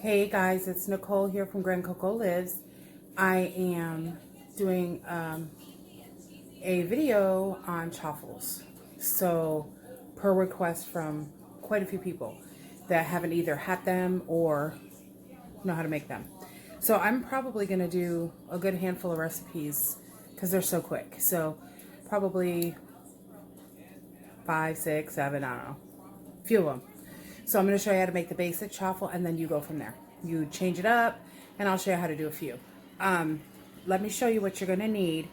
Hey guys, it's Nicole here from Grand Coco Lives. I am doing a video on chaffles. So, per request from quite a few people that haven't either had them or know how to make them. So I'm probably going to do a good handful of recipes because they're so quick. So probably 5, 6, 7, I don't know, a few of them. So I'm going to show you how to make the basic chaffle, and then you go from there. You change it up, and I'll show you how to do a few. Let me show you what you're going to need.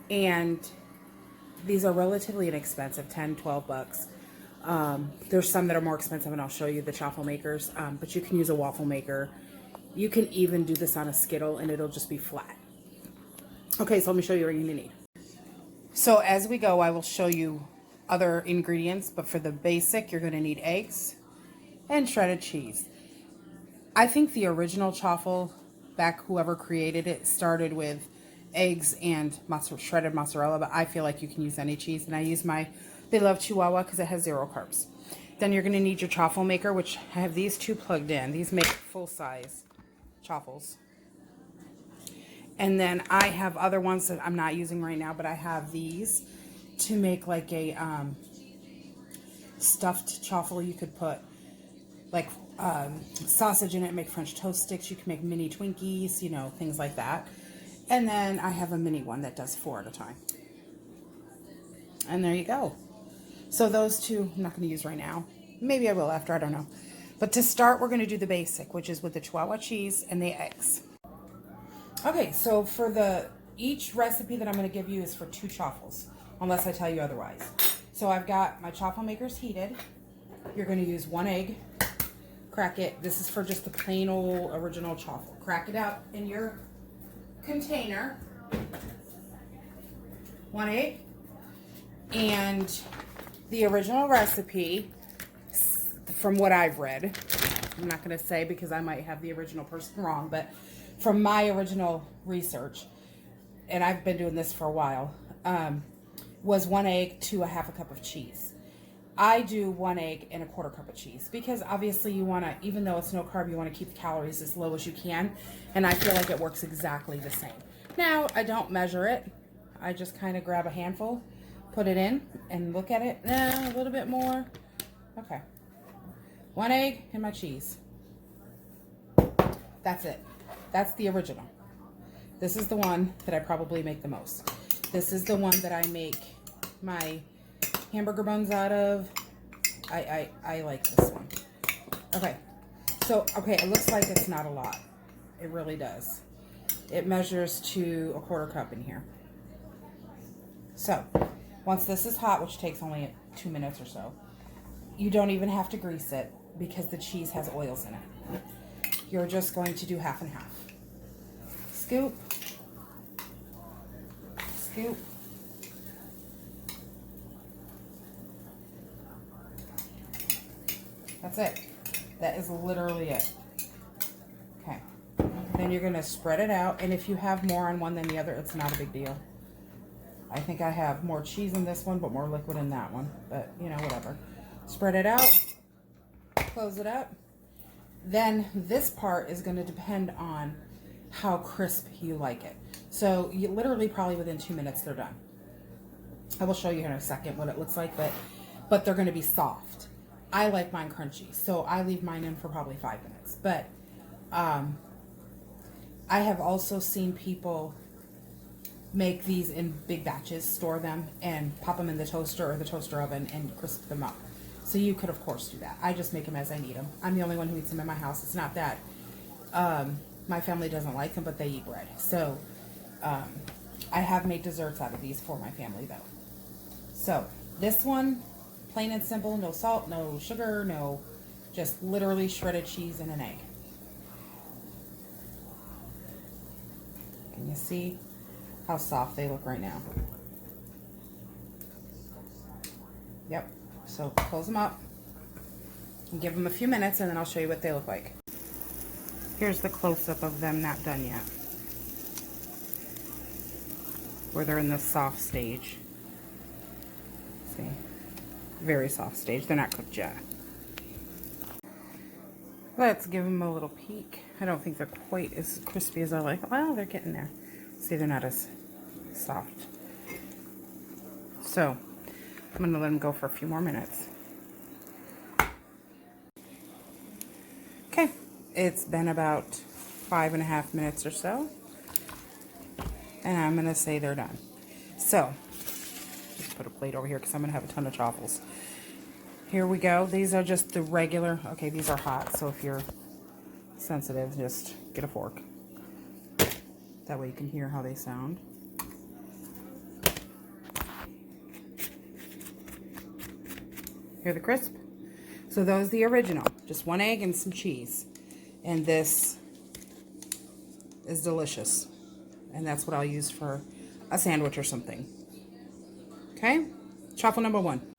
And these are relatively inexpensive, 10, 12 bucks. There's some that are more expensive, and I'll show you the chaffle makers. But you can use a waffle maker. You can even do this on a skittle, and it'll just be flat. Okay, so let me show you what you're going to need. So as we go, I will show you other ingredients, but for the basic, you're going to need eggs and shredded cheese. I think the original chaffle, back whoever created it, started with eggs and shredded mozzarella, but I feel like you can use any cheese, and I use my beloved Chihuahua because it has 0 carbs. Then you're going to need your chaffle maker, which I have these 2 plugged in. These make full-size chaffles. And then I have other ones that I'm not using right now, but I have these to make like a stuffed chaffle. You could put like sausage in it, make French toast sticks. You can make mini Twinkies, you know, things like that. And then I have a mini one that does 4 at a time. And there you go. So those 2 I'm not going to use right now. Maybe I will after, I don't know. But to start, we're going to do the basic, which is with the Chihuahua cheese and the eggs. Okay, so for each recipe that I'm going to give you is for 2 chaffles, unless I tell you otherwise. So I've got my chaffle makers heated. You're going to use 1 egg. Crack it. This is for just the plain old original chaffle. Crack it out in your container. 1 egg. And the original recipe, from what I've read, I'm not going to say because I might have the original person wrong, but from my original research, and I've been doing this for a while, was 1 egg to a 1/2 cup of cheese. I do 1 egg and a 1/4 cup of cheese because obviously you want to, even though it's no carb, you want to keep the calories as low as you can, and I feel like it works exactly the same. Now, I don't measure it. I just kind of grab a handful, put it in, and look at it. A little bit more. Okay. 1 egg and my cheese. That's it. That's the original. This is the one that I probably make the most. This is the one that I make my hamburger buns out of. I like this one. Okay. So, okay, it looks like it's not a lot. It really does. It measures to a 1/4 cup in here. So, once this is hot, which takes only 2 minutes or so, you don't even have to grease it because the cheese has oils in it. You're just going to do 1/2 and 1/2. Scoop, scoop, that's it. That is literally it. Okay, then you're going to spread it out, and if you have more on one than the other, it's not a big deal. I think I have more cheese in this one, but more liquid in that one, but you know, whatever. Spread it out, close it up. Then this part is going to depend on how crisp you like it. So you literally probably within 2 minutes they're done. I will show you in a second what it looks like, but they're going to be soft. I like mine crunchy, so I leave mine in for probably 5 minutes. But I have also seen people make these in big batches, store them, and pop them in the toaster or the toaster oven and crisp them up. So you could, of course, do that. I just make them as I need them. I'm the only one who eats them in my house. It's not that my family doesn't like them, but they eat bread. So I have made desserts out of these for my family, though. So this one, plain and simple, no salt, no sugar, no, just literally shredded cheese and an egg. Can you see how soft they look right now? Yep. So close them up and give them a few minutes, and then I'll show you what they look like. Here's the close-up of them not done yet, where they're in the soft stage. See? Very soft stage. They're not cooked yet. Let's give them a little peek. I don't think they're quite as crispy as I like. Well, they're getting there. See, they're not as soft. So, I'm going to let them go for a few more minutes. Okay, it's been about 5.5 minutes or so. And I'm going to say they're done. So, let's put a plate over here because I'm going to have a ton of chaffles. Here we go. These are just the regular. Okay, these are hot, so if you're sensitive, just get a fork. That way you can hear how they sound. Hear the crisp? So those are the original. Just 1 egg and some cheese. And this is delicious. And that's what I'll use for a sandwich or something. Okay? Chaffle number 1.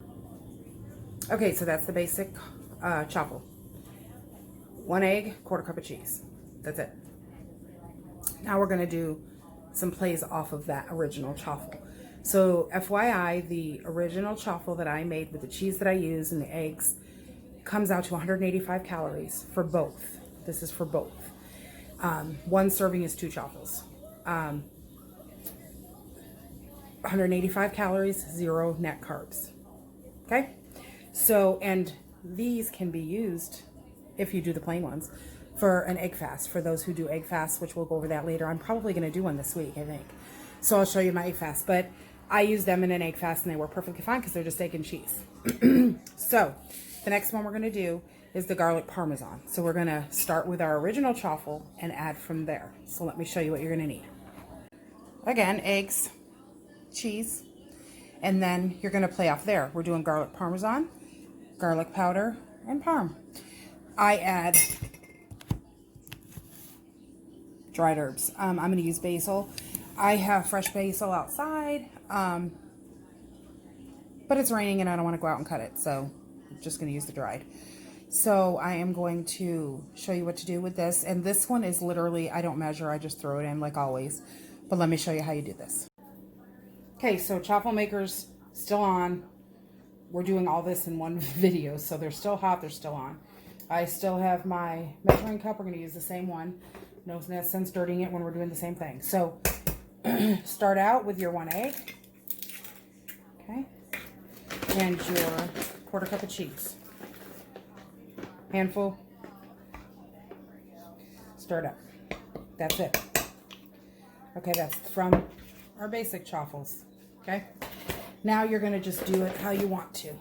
Okay, so that's the basic chaffle. 1 egg, 1/4 cup of cheese. That's it. Now we're going to do some plays off of that original chaffle. So FYI, the original chaffle that I made with the cheese that I use and the eggs comes out to 185 calories for both. This is for both. 1 serving is 2 chaffles. 185 calories, 0 net carbs. Okay? So, and these can be used, if you do the plain ones, for an egg fast. For those who do egg fasts, which we'll go over that later. I'm probably going to do one this week, I think. So I'll show you my egg fast. But I use them in an egg fast and they work perfectly fine because they're just egg and cheese. So the next one we're going to do is the garlic parmesan. So we're going to start with our original chaffle and add from there. So let me show you what you're going to need. Again, eggs, cheese, and then you're going to play off there. We're doing garlic parmesan, garlic powder, and parm. I add dried herbs. I'm going to use basil. I have fresh basil outside, but it's raining and I don't want to go out and cut it, so I'm just going to use the dried. So I am going to show you what to do with this, and this one is literally, I don't measure, I just throw it in like always, but let me show you how you do this. Okay, so chaffle maker's still on. We're doing all this in one video, so they're still hot, they're still on. I still have my measuring cup. We're going to use the same one. No sense dirtying it when we're doing the same thing. So start out with your 1 egg, okay, and your 1/4 cup of cheese. Handful. Stir it up. That's it. Okay, that's from our basic chaffles. Okay, now you're going to just do it how you want to.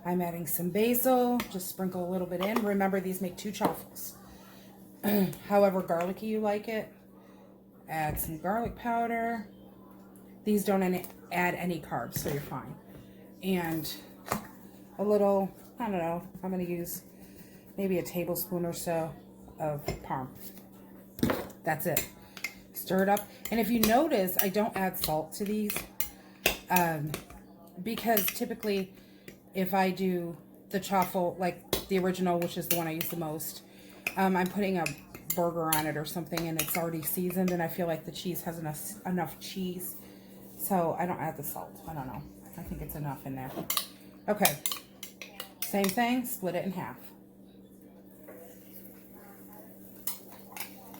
I'm adding some basil, just sprinkle a little bit in. Remember, these make 2 chaffles. However garlicky you like it. Add some garlic powder. These don't add any carbs, so you're fine. And a little, I don't know, I'm going to use maybe a tablespoon or so of parm. That's it. Stir it up. And if you notice, I don't add salt to these because typically if I do the chaffle, like the original, which is the one I use the most, I'm putting a burger on it or something and it's already seasoned and I feel like the cheese has enough cheese. So I don't add the salt. I don't know. I think it's enough in there. Okay. Same thing, split it in half.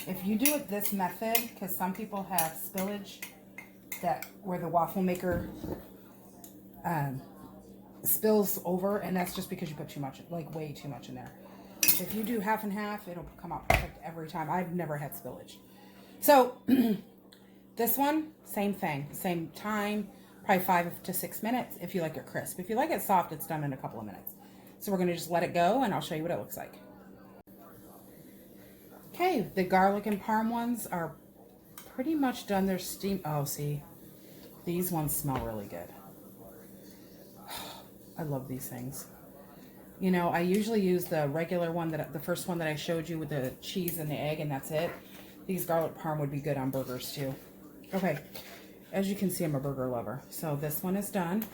If you do it this method, because some people have spillage where the waffle maker spills over, and that's just because you put too much, like way too much in there. If you do half and half, it'll come out perfect every time. I've never had spillage. So this one, same thing, same time, probably 5 to 6 minutes if you like it crisp. If you like it soft, it's done in a couple of minutes. So we're going to just let it go and I'll show you what it looks like. Okay, the garlic and parm ones are pretty much done their steam. Oh, see, these ones smell really good. I love these things. You know, I usually use the regular one, the first one that I showed you with the cheese and the egg, and that's it. These garlic parm would be good on burgers too. Okay, as you can see, I'm a burger lover. So this one is done.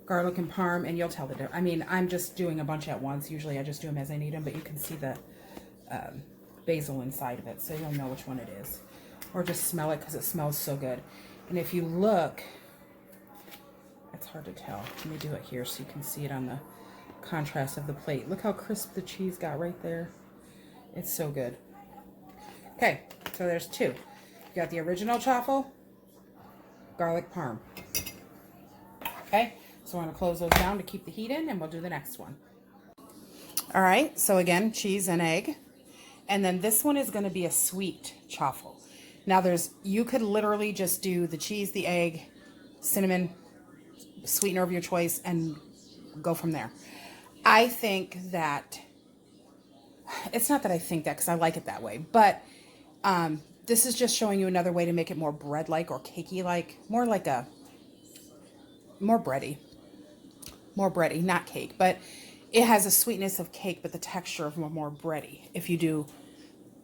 Garlic and parm, and you'll tell the difference. I mean, I'm just doing a bunch at once. Usually I just do them as I need them, but you can see the basil inside of it, so you'll know which one it is. Or just smell it because it smells so good. And if you look, it's hard to tell. Let me do it here so you can see it on the contrast of the plate. Look how crisp the cheese got right there. It's so good. Okay, so there's two. You got the original Truffle, garlic parm. Okay, so we're going to close those down to keep the heat in, and we'll do the next one. All right, so again, cheese and egg. And then this one is going to be a sweet Truffle. Now you could literally just do the cheese, the egg, cinnamon, sweetener of your choice, and go from there. I think that, it's not that I think that because I like it that way, but this is just showing you another way to make it more bread-like or cakey-like, more bready, not cake, but it has a sweetness of cake, but the texture of more bready if you do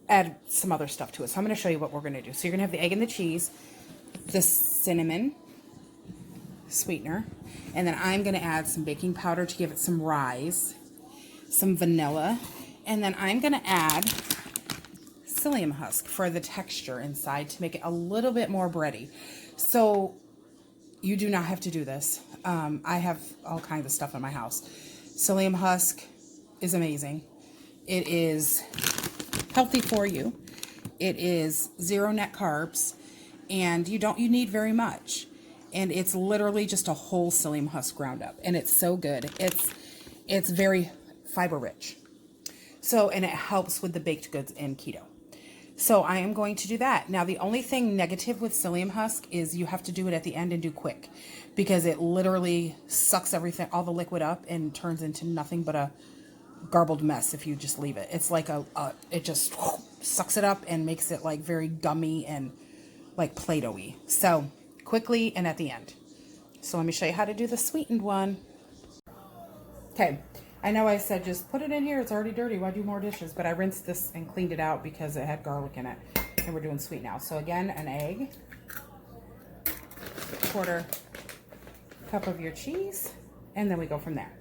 add some other stuff to it. So I'm going to show you what we're going to do. So you're going to have the egg and the cheese, the cinnamon sweetener, and then I'm going to add some baking powder to give it some rise, some vanilla, and then I'm going to add psyllium husk for the texture inside to make it a little bit more bready. So you do not have to do this. I have all kinds of stuff in my house. Psyllium husk is amazing. It is healthy for you. It is 0 net carbs, and you need very much. And it's literally just a whole psyllium husk ground up, and it's so good. It's very fiber rich. So, and it helps with the baked goods in keto. So I am going to do that. Now, the only thing negative with psyllium husk is you have to do it at the end and do quick, because it literally sucks everything, all the liquid up, and turns into nothing but a garbled mess if you just leave it. It's like it just sucks it up and makes it like very gummy and like Play-Doh-y. So quickly and at the end. So let me show you how to do the sweetened one. Okay, I know I said just put it in here, it's already dirty, why do more dishes? But I rinsed this and cleaned it out because it had garlic in it, and we're doing sweet now. So again, an egg, 1/4 cup of your cheese, and then we go from there.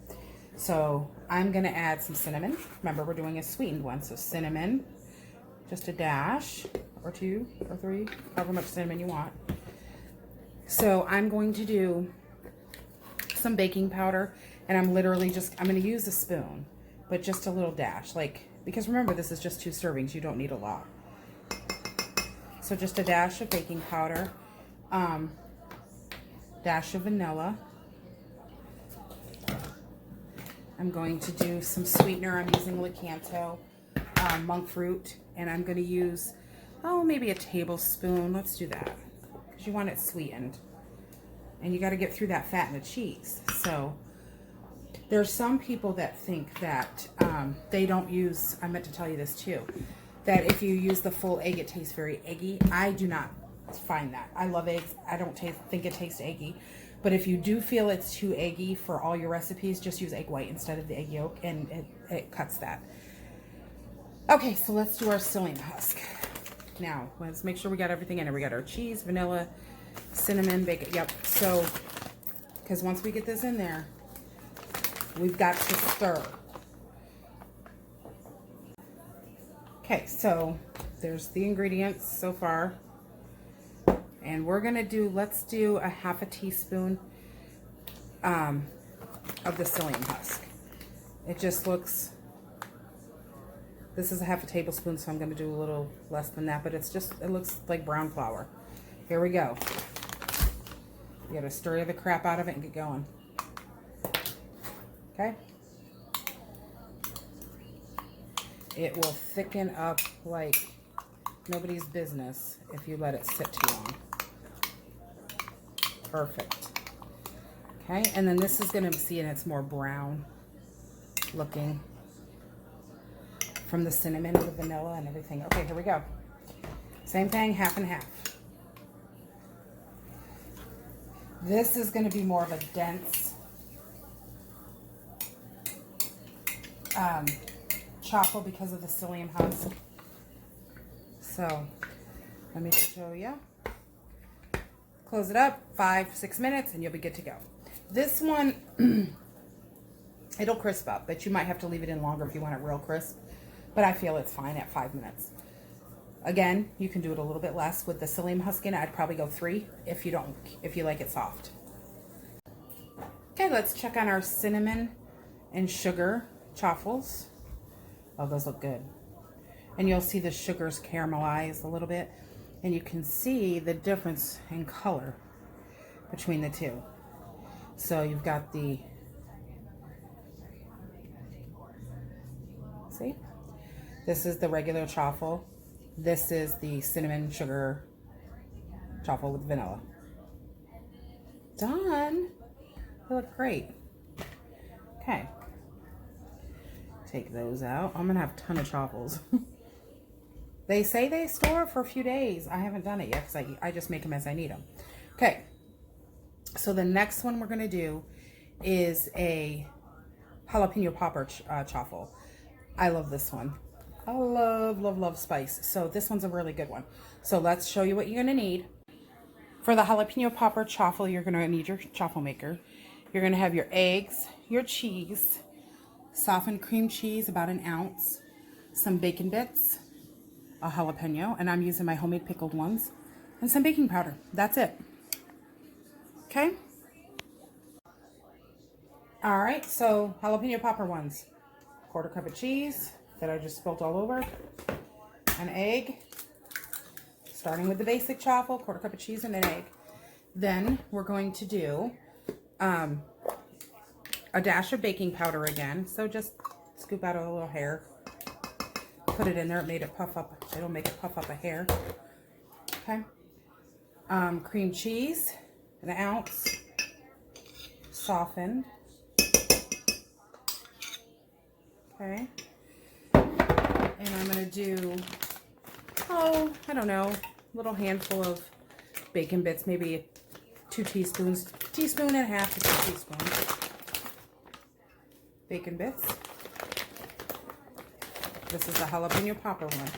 So I'm going to add some cinnamon. Remember, we're doing a sweetened one, so cinnamon, just a dash, or 2 or 3, however much cinnamon you want. So I'm going to do some baking powder, and I'm literally I'm going to use a spoon, but just a little dash, because remember, this is just 2 servings, you don't need a lot. So just a dash of baking powder, dash of vanilla. I'm going to do some sweetener. I'm using Lakanto, monk fruit, and I'm going to use, maybe a tablespoon. Let's do that, because you want it sweetened. And you got to get through that fat in the cheese. So there's some people that think that they don't use, I meant to tell you this too, that if you use the full egg, it tastes very eggy. I do not find that. I love eggs. I don't think it tastes eggy. But if you do feel it's too eggy for all your recipes, just use egg white instead of the egg yolk, and it cuts that. Okay, so let's do our psyllium husk. Now, let's make sure we got everything in there. We got our cheese, vanilla, cinnamon, bacon. Yep. So, because once we get this in there, we've got to stir. Okay, so there's the ingredients so far. And we're going to let's do a 1/2 teaspoon of the psyllium husk. It just looks, this is a 1/2 tablespoon, so I'm going to do a little less than that, but it looks like brown flour. Here we go. You got to stir the crap out of it and get going. Okay? It will thicken up like nobody's business if you let it sit too long. Perfect. Okay, and then this is going to see, and it's more brown looking from the cinnamon and the vanilla and everything. Okay, here we go. Same thing, 1/2 and 1/2. This is going to be more of a dense Truffle because of the psyllium husk. So let me show you. Close it up, 5-6 minutes, and you'll be good to go. This one, it'll crisp up, but you might have to leave it in longer if you want it real crisp. But I feel it's fine at 5 minutes. Again, you can do it a little bit less with the psyllium husk in. I'd probably go 3 if you like it soft. Okay, let's check on our cinnamon and sugar Truffles. Oh, those look good. and you'll see the sugars caramelize a little bit, and you can see the difference in color between the two. So you've got the, see, this is the regular Truffle. This is the cinnamon sugar Truffle with vanilla. Done. They look great. Okay. Take those out. I'm gonna have a ton of Truffles. They say they store for a few days. I haven't done it yet because I just make them as I need them. Okay. So the next one we're gonna do is a jalapeno popper Truffle. I love this one. I love spice. So this one's a really good one. So let's show you what you're gonna need. For the jalapeno popper Truffle, you're gonna need your Truffle maker. You're gonna have your eggs, your cheese, softened cream cheese, about an ounce, some bacon bits, a jalapeno, and I'm using my homemade pickled ones, and some baking powder. That's it. Okay? All right, so jalapeno popper ones. 1/4 cup of cheese that I just spilt all over, an egg, starting with the basic Truffle, 1/4 cup of cheese and an egg. Then we're going to do a dash of baking powder again. So just scoop out a little hair, put it in there. It made it puff up. It'll make it puff up a hair. Okay. Cream cheese, an ounce, softened. Okay. And I'm gonna do, I don't know, a little handful of bacon bits, maybe 2 teaspoons, teaspoon and a half to 2 teaspoons. Bacon bits. This is the jalapeno popper one.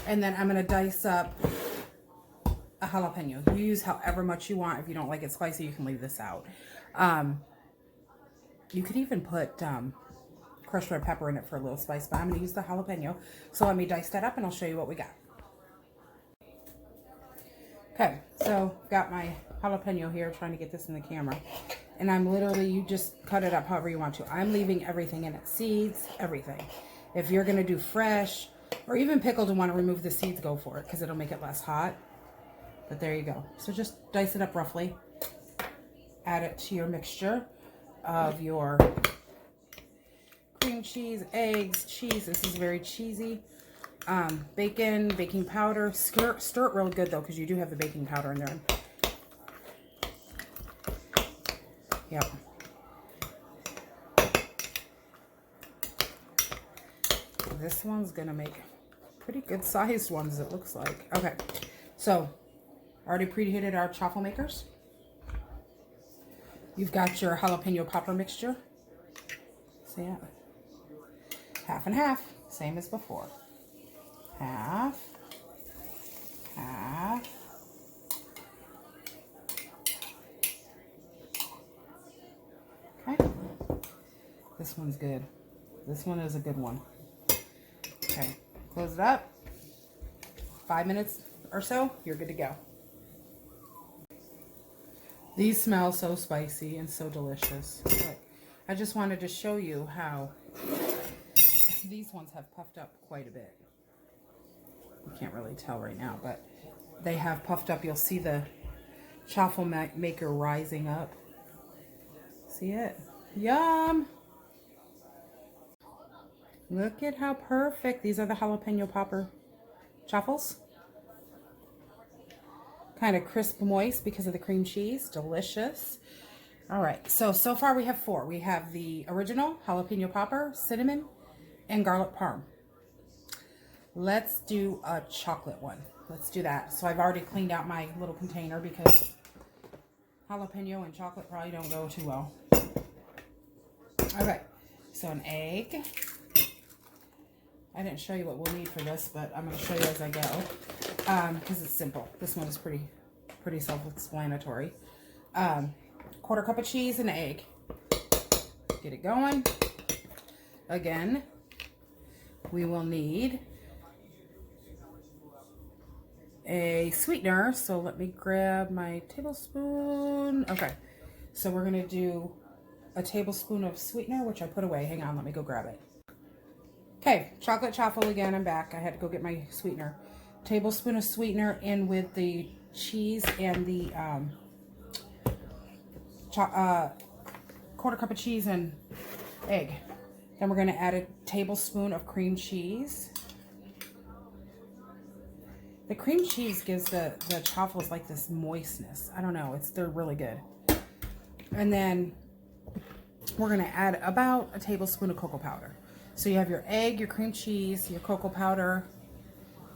And then I'm going to dice up a jalapeno. You use however much you want. If you don't like it spicy, you can leave this out. You could even put crushed red pepper in it for a little spice, but I'm going to use the jalapeno. So let me dice that up and I'll show you what we got. Okay, so got my jalapeno here, trying to get this in the camera. And I'm literally, you just cut it up however you want to. I'm leaving everything in it, seeds, everything. If you're gonna do fresh or even pickled and want to remove the seeds, go for it because it'll make it less hot. But there you go. So just dice it up roughly. Add it to your mixture of your cream cheese, eggs, cheese. This is very cheesy. Bacon, baking powder. Stir it real good though because you do have the baking powder in there. Yep. This one's gonna make pretty good sized ones, it looks like. Okay, so already preheated our Truffle makers. You've got your jalapeno popper mixture. See it? Half and half, same as before. Half, half. Okay. This one's good. This one is a good one. Okay, close it up. 5 minutes or so, you're good to go. These smell so spicy and so delicious. But I just wanted to show you how these ones have puffed up quite a bit. You can't really tell right now, but they have puffed up. You'll see the Truffle maker rising up. See it? Yum! Look at how perfect. These are the jalapeno popper Truffles. Kind of crisp, moist because of the cream cheese. Delicious. All right, so far we have 4. We have the original jalapeno popper, cinnamon, and garlic parm. Let's do a chocolate one. Let's do that. So I've already cleaned out my little container because jalapeno and chocolate probably don't go too well. Okay, so an egg. I didn't show you what we'll need for this, but I'm going to show you as I go because it's simple. This one is pretty self-explanatory. 1/4 cup of cheese and an egg. Get it going. Again, we will need a sweetener. So let me grab my tablespoon. Okay, so we're going to do a tablespoon of sweetener, which I put away. Hang on, let me go grab it. Okay, chocolate chaffle again. I'm back. I had to go get my sweetener. Tablespoon of sweetener in with the cheese and the quarter cup of cheese and egg. Then we're going to add a tablespoon of cream cheese. The cream cheese gives the chaffles like this moistness. I don't know. They're really good. And then we're going to add about a tablespoon of cocoa powder. So you have your egg, your cream cheese, your cocoa powder,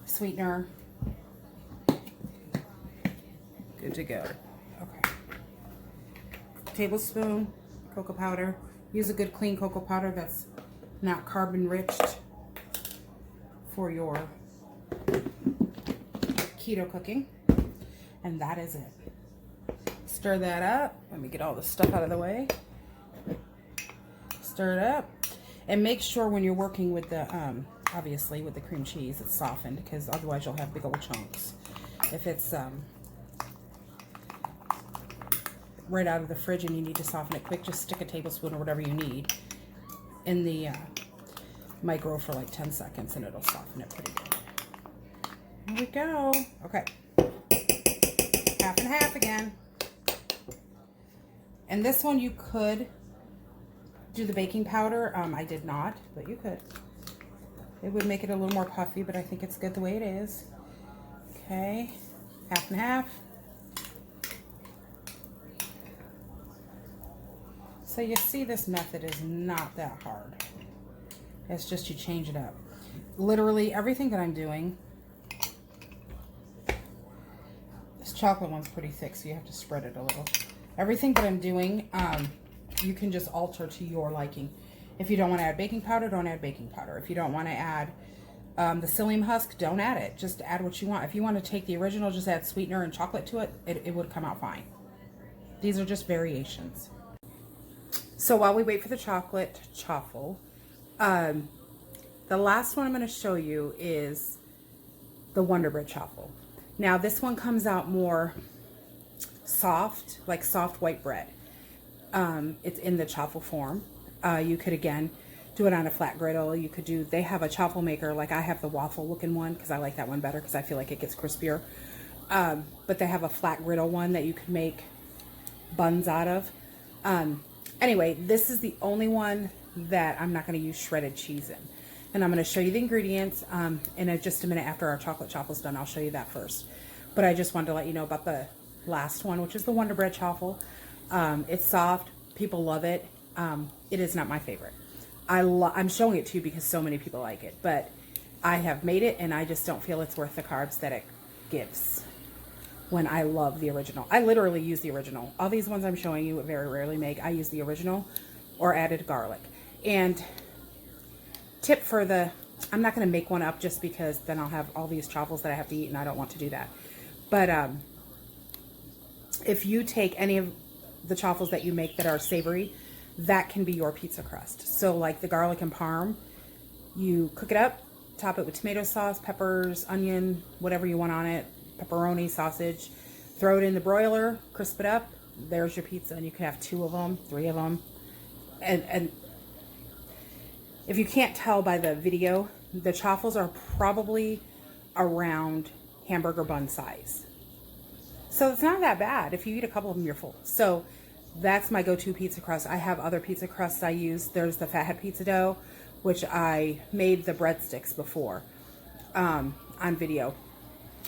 sweetener. Good to go. Okay. Tablespoon cocoa powder. Use a good clean cocoa powder that's not carbon enriched for your keto cooking. And that is it. Stir that up. Let me get all the stuff out of the way. Stir it up. And make sure when you're working with the, obviously with the cream cheese, it's softened, because otherwise you'll have big old chunks. If it's right out of the fridge and you need to soften it quick, just stick a tablespoon or whatever you need in the micro for like 10 seconds and it'll soften it pretty good. Here we go. Okay. Half and half again. And this one you could do the baking powder. I did not, but you could. It would make it a little more puffy, but I think it's good the way it is. Okay, half and half. So you see, this method is not that hard. It's just you change it up. Literally everything that I'm doing, this chocolate one's pretty thick, so you have to spread it a little. Everything that I'm doing, you can just alter to your liking. If you don't want to add baking powder, don't add baking powder. If you don't want to add the psyllium husk, don't add it. Just add what you want. If you want to take the original, just add sweetener and chocolate to it, it would come out fine. These are just variations. So while we wait for the chocolate chaffle, the last one I'm going to show you is the Wonder Bread chaffle. Now this one comes out more soft, like soft white bread. It's in the chaffle form. You could, again, do it on a flat griddle. You could do, they have a chaffle maker, like I have the waffle looking one because I like that one better because I feel like it gets crispier. But they have a flat griddle one that you could make buns out of. Anyway, this is the only one that I'm not going to use shredded cheese in. And I'm going to show you the ingredients in just a minute after our chocolate chaffle's done. I'll show you that first. But I just wanted to let you know about the last one, which is the Wonder Bread chaffle. It's soft. People love it. It is not my favorite. I'm showing it to you because so many people like it, but I have made it and I just don't feel it's worth the carbs that it gives when I love the original. I literally use the original. All these ones I'm showing you very rarely make. I use the original or added garlic. And tip for I'm not going to make one up just because then I'll have all these chaffles that I have to eat and I don't want to do that. But if you take any of the chaffles that you make that are savory, that can be your pizza crust. So like the garlic and parm, you cook it up, top it with tomato sauce, peppers, onion, whatever you want on it, pepperoni, sausage, throw it in the broiler, crisp it up, there's your pizza. And you can have 2 of them, 3 of them. And if you can't tell by the video, the chaffles are probably around hamburger bun size. So it's not that bad. If you eat a couple of them, you're full. So that's my go-to pizza crust. I have other pizza crusts I use. There's the fathead pizza dough, which I made the breadsticks before on video.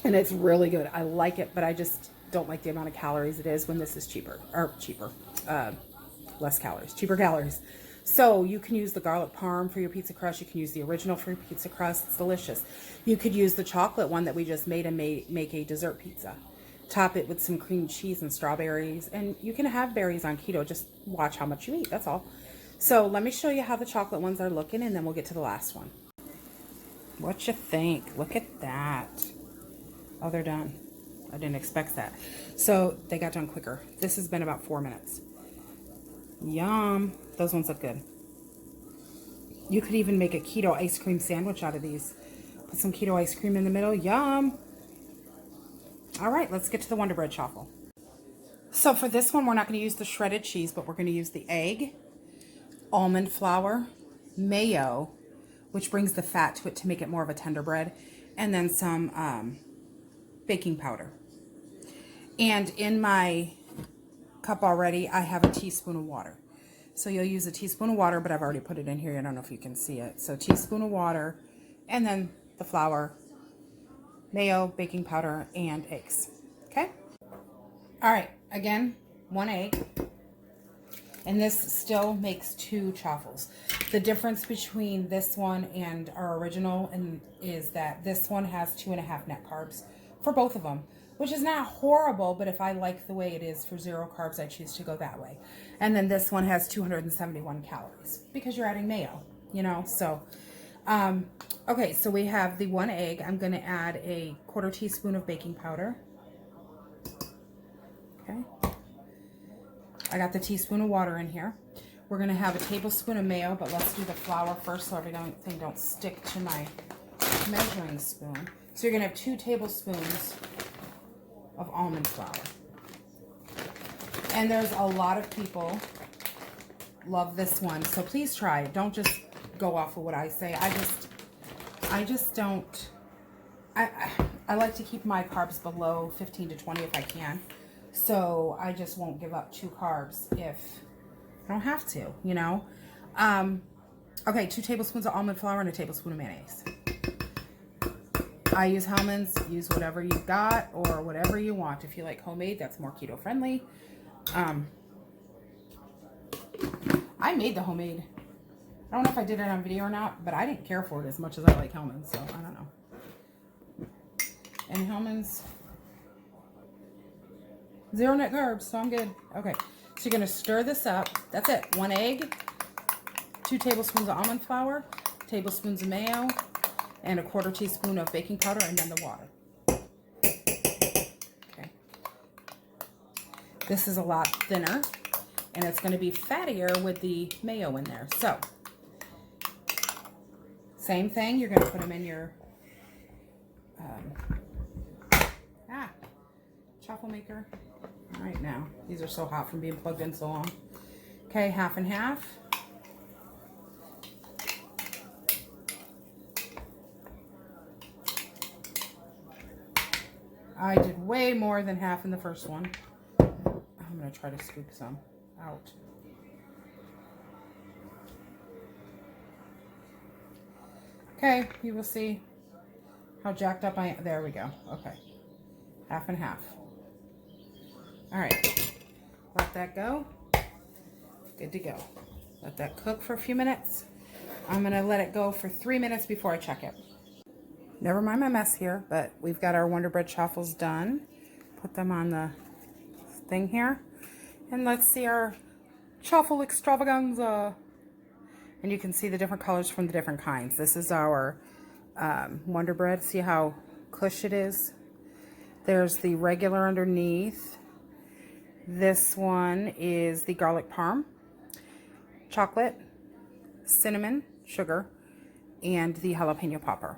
And it's really good. I like it, but I just don't like the amount of calories it is when this is less calories, cheaper calories. So you can use the garlic parm for your pizza crust. You can use the original for your pizza crust. It's delicious. You could use the chocolate one that we just made and make a dessert pizza. Top it with some cream cheese and strawberries. And you can have berries on keto. Just watch how much you eat. That's all. So let me show you how the chocolate ones are looking, and then we'll get to the last one. What you think? Look at that. Oh, they're done. I didn't expect that. So they got done quicker. This has been about 4 minutes. Yum. Those ones look good. You could even make a keto ice cream sandwich out of these. Put some keto ice cream in the middle. Yum. All right, let's get to the Wonder Bread chaffle. So for this one, we're not going to use the shredded cheese, but we're going to use the egg, almond flour, mayo, which brings the fat to it to make it more of a tender bread, and then some baking powder. And in my cup already, I have a teaspoon of water. So you'll use a teaspoon of water, but I've already put it in here. I don't know if you can see it. So teaspoon of water, and then the flour, mayo, baking powder, and eggs. Okay? All right, again, 1 egg. And this still makes 2 chaffles. The difference between this one and our original is that this one has 2.5 net carbs for both of them, which is not horrible, but if I like the way it is for 0 carbs, I choose to go that way. And then this one has 271 calories because you're adding mayo, you know? So, okay, so we have the 1 egg. I'm gonna add a 1/4 teaspoon of baking powder. Okay. I got the teaspoon of water in here. We're gonna have a tablespoon of mayo, but let's do the flour first so everything don't stick to my measuring spoon. So you're gonna have 2 tablespoons of almond flour. And there's a lot of people love this one, so please try it. Don't just go off of what I say. I just don't. I like to keep my carbs below 15 to 20 if I can. So I just won't give up 2 carbs if I don't have to, you know. Okay, 2 tablespoons of almond flour and a tablespoon of mayonnaise. I use Hellmann's. Use whatever you got or whatever you want. If you like homemade, that's more keto friendly. I made the homemade. I don't know if I did it on video or not, but I didn't care for it as much as I like Hellmann's, so I don't know. And Hellmann's, 0 net carbs, so I'm good. Okay, so you're gonna stir this up. That's it. 1 egg, 2 tablespoons of almond flour, tablespoons of mayo, and a 1/4 teaspoon of baking powder, and then the water. Okay. This is a lot thinner, and it's going to be fattier with the mayo in there. So, same thing. You're going to put them in your chaffle maker. All right, now these are so hot from being plugged in so long. Okay, half and half. I did way more than half in the first one. I'm going to try to scoop some out. Okay, you will see how jacked up I am. There we go. Okay. Half and half. All right. Let that go. Good to go. Let that cook for a few minutes. I'm going to let it go for 3 minutes before I check it. Never mind my mess here, but we've got our Wonder Bread chaffles done. Put them on the thing here. And let's see our chaffle extravaganza. And you can see the different colors from the different kinds. This is our Wonder Bread. See how cush it is? There's the regular underneath. This one is the garlic parm, chocolate, cinnamon, sugar, and the jalapeno popper.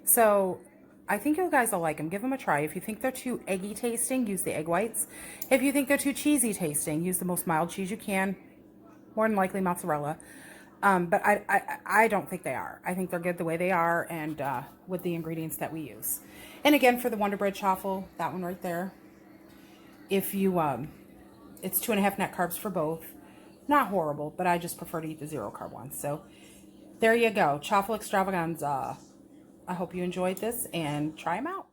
So I think you guys will like them. Give them a try. If you think they're too eggy tasting, use the egg whites. If you think they're too cheesy tasting, use the most mild cheese you can. More than likely mozzarella. But I don't think they are. I think they're good the way they are and with the ingredients that we use. And again, for the Wonder Bread chaffle, that one right there, if you, it's 2.5 net carbs for both. Not horrible, but I just prefer to eat the 0 carb ones. So there you go. Chaffle extravaganza. I hope you enjoyed this and try them out.